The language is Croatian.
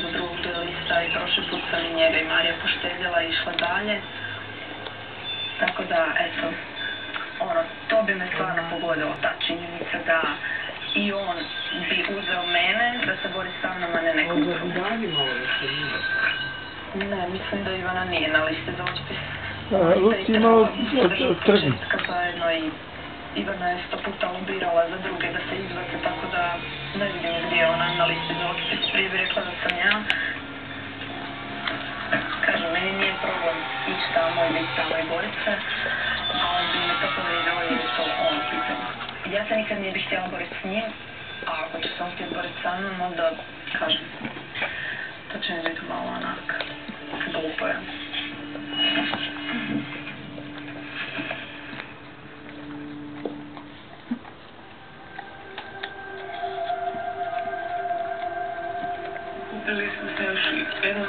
za drugog duelista i prošli put sam i njega i Marija poštedjela i išla dalje. Tako da, eto, to bi me stvarno pogodilo, ta činjenica da i on bi uzeo mene da se bori sa mnom, a ne nekom drugom. Ne, mislim da Ivana nije na listi za otpis. Luci malo trgni. Zajedno i Ivana je 100 puta lobirala za druge da se izbace, tako da ne vidim gdje je ona na listi za otpis. Prije bi rekla da sam ja. Kažem, meni nije problem ići tamo i biti tamo i boriti se, ali bi me to povredilo jer je to on pitanje. Ja se nikad nije bih htjela boriti s njim, a ako će se on htjeti boriti sa mnom, onda, kažem, to će mi biti malo onak glupo je. Kupili smo se još jednom